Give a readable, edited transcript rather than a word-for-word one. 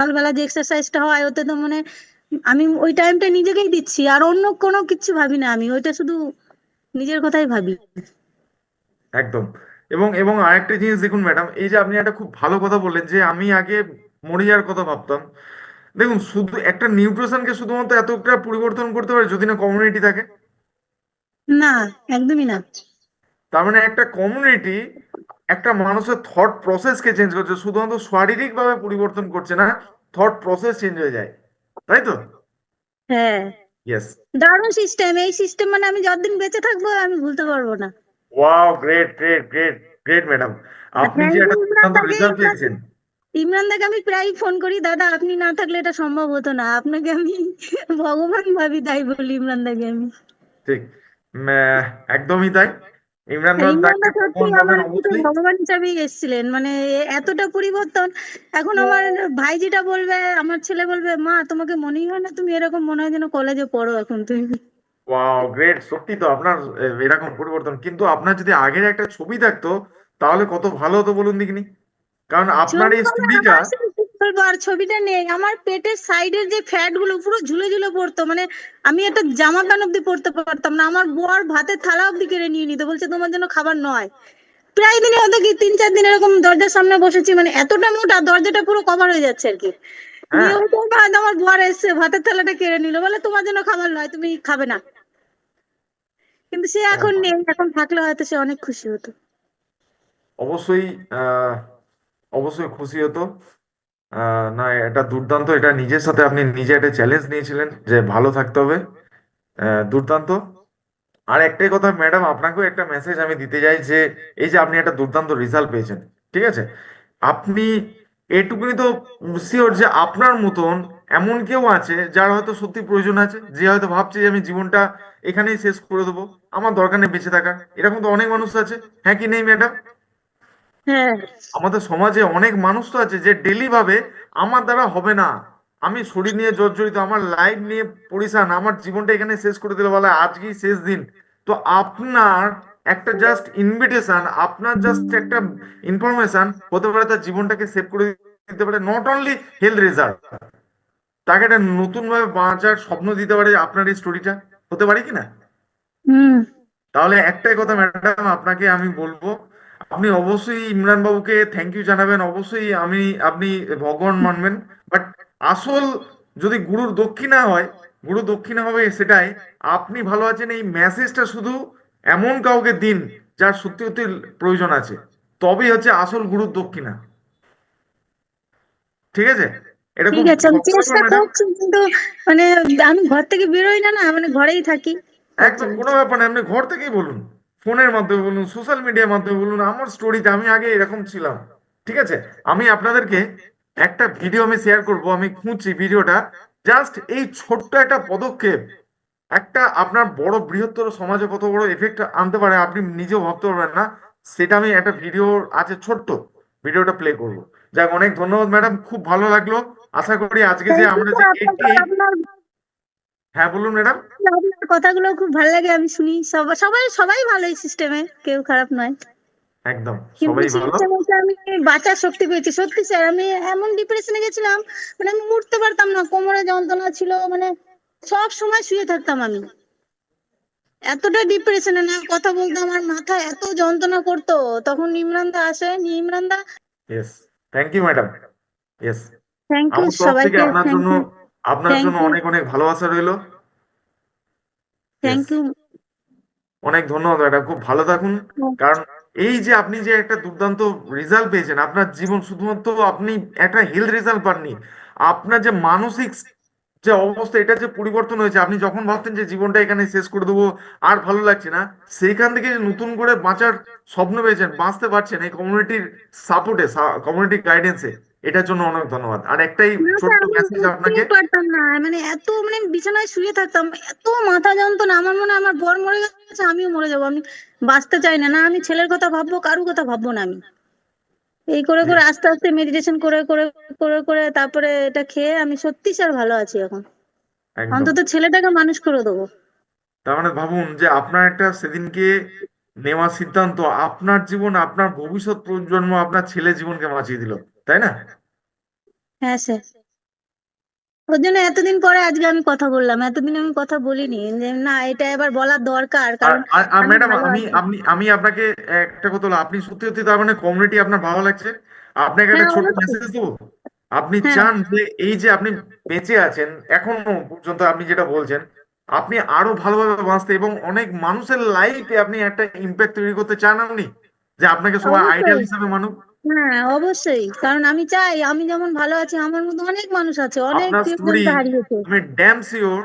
সকালবেলা যে এক্সারসাইজটা হয় ওতে তো মানে আমি ওই টাইমটা নিজেকেই দিচ্ছি, আর অন্য কোনো কিছু ভাবি না, আমি ওইটা শুধু নিজের কথাই ভাবি। একদম। এবং এবং আরেকটা জিনিস দেখুন ম্যাডাম, এই যে আপনি একটা খুব ভালো কথা বললেন যে আমি আগে মরে যাওয়ার কথা ভাবতাম। দেখুন, শুধু একটা নিউট্রিশনকে শুধুমাত্র এতটা পরিবর্তন করতে পারে যদি না কমিউনিটি থাকে। না, একদমই না। তার মানে একটা কমিউনিটি একটা মানুষের থট প্রসেসকে চেঞ্জ করছে, শুধুমাত্র শারীরিক ভাবে পরিবর্তন করছে না, থট প্রসেস চেঞ্জ হয়ে যায়, তাই তো? হ্যাঁ, ইয়েস। দারুণ সিস্টেম, এই সিস্টেম মানে আমি যতদিন বেঁচে থাকবো আমি ভুলতে পারবো না। Wow, great great great great madam, আর আপনি যে থ্যাংক ইউ একটা ইমরান দুর্দান্ত দাকে। রেজাল্ট পেয়েছেন। ইমরান দাকে আমি প্রায় ফোন করি, দাদা আপনি না থাকলে এটা সম্ভব হতো না, আপনাকে আমি ভগবান ভাবি, তাই বলি ইমরান দাকে আমি। ঠিক। উম, একদমই তাই। ইমরান হ্যাঁ, ইমরান দাকে দা সত্যি ভগবান ভাবেন আমার কাছে অবশ্যই। ভগবান হিসাবেই এসেছিলেন, মানে এতটা পরিবর্তন। এখন আমার ভাই যেটা বলবে, আমার ছেলে বলবে, মা তোমাকে মনেই হয় না তুমি এরকম, মনে হয় যেন কলেজে পড়ো এখন তুমি। ওয়াও, গ্রেট, সত্যি তো আপনার এরকম পরিবর্তন, কিন্তু আপনার যদি আগের একটা ছবি থাকতো তাহলে কত ভালো হতো বলুন দেখিনি। কারণ আপনার ছবি এই মানে স্টোরিটা। আমার সেই কি বলবো, আর ছবিটা নেই, আমার পেটের সাইডের যে ফ্যাট গুলো পুরো ঝুলে ঝুলে পড়তো, মানে আমি একটা জামা প্যান্ট অব্দি পরতে পারতাম না, আমার বর ভাতের থালা অব্দি কেড়ে নিয়ে নিত, বলছে তোমার জন্য খাবার নয়। প্রায় দিনে হয়তো কি 3-4 দিন এরকম দরজার সামনে বসেছি, মানে এতটা মোটা দরজাটা পুরো কভার হয়ে যাচ্ছে আর কি। হ্যাঁ। নিয়ে ওই টাইমে হয়তো আমার বর এসছে, ভাতের থালাটা কেড়ে নিল, বলে তোমার জন্য খাবার নয়, তুমি খাবে না। কিন্তু সে এখন নেই, এখন থাকলে হয়তো সে অনেক খুশি হতো। অবশ্যই। আহ, অবশ্যই খুশি হতো। না, এটা দুর্দান্ত, এটা নিজের সাথে আপনি নিজে একটা চ্যালেঞ্জ নিয়েছিলেন যে ভালো থাকতে হবে। দুর্দান্ত। আর একটাই কথা ম্যাডাম, আপনাকেও একটা মেসেজ আমি দিতে চাই যে এই যে আপনি একটা দুর্দান্ত রেজাল্ট পেয়েছেন, ঠিক আছে, আপনি এটুকুনি তো শিওর যে আপনার মতন এমন কেউ আছে যার হয়তো সত্যি প্রয়োজন আছে, যে হয়তো ভাবছে যে আমি জীবনটা এখানেই শেষ করে দেবো, আমার দরকার নেই বেঁচে থাকার। এরকম তো অনেক মানুষ আছে, হ্যাঁ কি নেই ম্যাডাম? হ্যাঁ। আমাদের সমাজে অনেক মানুষ তো আছে যে ডেলি ভাবে আমার দ্বারা হবে না, আমি শরীর নিয়ে জর্জরিত, আমার লাইফ নিয়ে পরিশান, আমার জীবনটা এখানে শেষ করে দিলে বলে আজকেই শেষ দিন। তো আপনার একটা জাস্ট ইনভিটেশন, আপনার জাস্ট একটা ইনফরমেশন হতে পারে তার জীবনটাকে সেভ করে দিতে পারে, নট অনলি হেলথ রেজাল্ট, তাকে একটা নতুন ভাবে বাঁচার স্বপ্ন দিতে পারে আপনার এই স্টোরিটা, হতে পারে কি না? হুম। তাহলে একটাই কথা ম্যাডাম আপনাকে আমি বলবো, আপনি অবশ্যই ইমরান বাবুকে থ্যাংক ইউ জানাবেন, অবশ্যই আপনি ভগবান মানবেন, বাট আসল যদি গুরুর দক্ষিণা হয়, গুরু দক্ষিণা হবে সেটাই আপনি ভালো আছেন এই মেসেজটা শুধু এমন কাউকে দিন যার সত্যি সত্যি প্রয়োজন আছে, তবেই হচ্ছে আসল গুরুর দক্ষিণা। ঠিক আছে? এটা ঠিক খুব আছে, আমি শক্ত ব্যাপার চেষ্টা ম্যাডাম। করছি, কিন্তু মানে আমি ঘর থেকে বেরোই না, না মানে ঘরেই থাকি, তার একদম জন্য। কোনো ব্যাপার না, আপনি ঘর থেকেই বলুন, ফোনের মাধ্যমে বলুন, সোশ্যাল মিডিয়ার মাধ্যমে বলুন, আমার স্টোরিতে আমি আগে এরকম ছিলাম। ঠিক আছে? আমি আপনাদেরকে একটা ভিডিও আমি শেয়ার করব, আমি খুঁজছি ভিডিওটা, জাস্ট এই ছোট্ট একটা পদক্ষেপ একটা আপনার বড় বৃহত্তর সমাজে কত বড় এফেক্ট আনতে পারে আপনি নিজেও ভাবতে পারবেন না। সেটা আমি একটা ভিডিও আছে ছোট্ট, ভিডিওটা প্লে করব। যাক, অনেক ধন্যবাদ ম্যাডাম, খুব ভালো লাগলো। আশা করি আজকে যে থ্যাংক ইউ আমরা যে স্যার, এইটটি আপনাকে, এইট। আপনার হ্যাঁ বলুন ম্যাডাম। আপনার কথাগুলো খুব ভালো লাগে, আমি শুনি, সবাই সবাই সবাই ভালো এই সিস্টেমে, কেউ খারাপ নয়। একদম কিন্তু সবাই ভালো। সিস্টেমে আমি বাঁচার শক্তি পেয়েছি সত্যি স্যার, আমি এমন ডিপ্রেশনে গেছিলাম, মানে আমি উঠতে পারতাম না, কোমরে যন্ত্রণা ছিল, মানে সব সময় শুয়ে থাকতাম আমি, এতটা ডিপ্রেশনে, না কথা বলতে আমার মাথা এত যন্ত্রণা করতো। তখন ইমরান দা আসেন, ইমরান দা, yes. Thank you madam. Yes. Thank you আমার তরফ থেকে সবাইকে, আপনার থ্যাংক জন্য, ইউ। আপনার থ্যাংক জন্য ইউ। অনেক অনেক ভালোবাসা রইলো। ইয়েস। Thank you. অনেক ধন্যবাদ ম্যাডাম, খুব ভালো থাকুন। কারণ এই যে আপনি যে একটা দুর্দান্ত রেজাল্ট পেয়েছেন, আপনার জীবন শুধুমাত্র আপনি একটা হেলথ রেজাল্ট পাননি, আপনার যে মানসিক যে অবস্থা এটা যে পরিবর্তন হয়েছে, আপনি যখন ভাবতেন যে জীবনটা এখানে শেষ করে দেবো, আর ভালো লাগছে না, সেইখান থেকে যে নতুন করে বাঁচার স্বপ্ন পেয়েছেন, বাঁচতে পারছেন এই কমিউনিটির সাপোর্টে, কমিউনিটি গাইডেন্সে, এটার জন্য অনেক ধন্যবাদ। আর একটাই না স্যার, ছোট্ট আমি মেসেজ আপনাকে। উঠতেই পারতাম না, মানে এত, মানে আমি বিছানায় শুয়ে থাকতাম, এত মাথা যন্ত্রণা, আমার মনে হয় আমার বর মরে গেছে, আমিও মরে যাবো, আমি বাঁচতে চাই না, না আমি ছেলের কথা ভাববো, কারুর কথা ভাববো না আমি। এই করে করে আস্তে আস্তে মেডিটেশন করে করে করে করে তারপরে এটা খেয়ে আমি সত্যি স্যার ভালো আছি এখন, একদম। অন্তত ছেলেটাকে মানুষ করে দেবো। তার মানে ভাবুন যে আপনার একটা সেদিনকে নেওয়া সিদ্ধান্ত আপনার জীবন, আপনার ভবিষ্যৎ প্রজন্ম, আপনার ছেলে জীবনকে বাঁচিয়ে দিল, তাই না? হ্যাঁ স্যার। ওর জন্য এতদিন পরে আজকে আমি কথা বললাম, এতদিন আমি কথা বলিনি, যে না এটা এবার বলার দরকার, আর কারণ আর আর আমি ম্যাডাম, ভালো আমি আছি। আপনি আমি আপনাকে একটা কথা বলবো, আপনি সত্যি সত্যি তার মানে কমিউনিটি আপনার ভালো লাগছে। আপনাকে একটা হ্যাঁ ছোট অবশ্যই। মেসেজ দেবো। আপনি হ্যাঁ চান যে এই যে আপনি বেঁচে আছেন এখনো পর্যন্ত, আপনি যেটা বলছেন, আপনি আরো ভালোভাবে বাঁচতে এবং অনেক মানুষের লাইফে আপনি একটা ইম্প্যাক্ট তৈরি করতে চান আপনি, যে আপনাকে সবাই আইডল অবশ্যই। হিসাবে মানুক। হ্যাঁ অবশ্যই, কারণ আমি চাই আমি যেমন ভালো আছি আমার মতো অনেক মানুষ আছে, অনেক আপনার স্টোরি, প্রিয়জনকে হারিয়েছে। আমি ড্যাম শিওর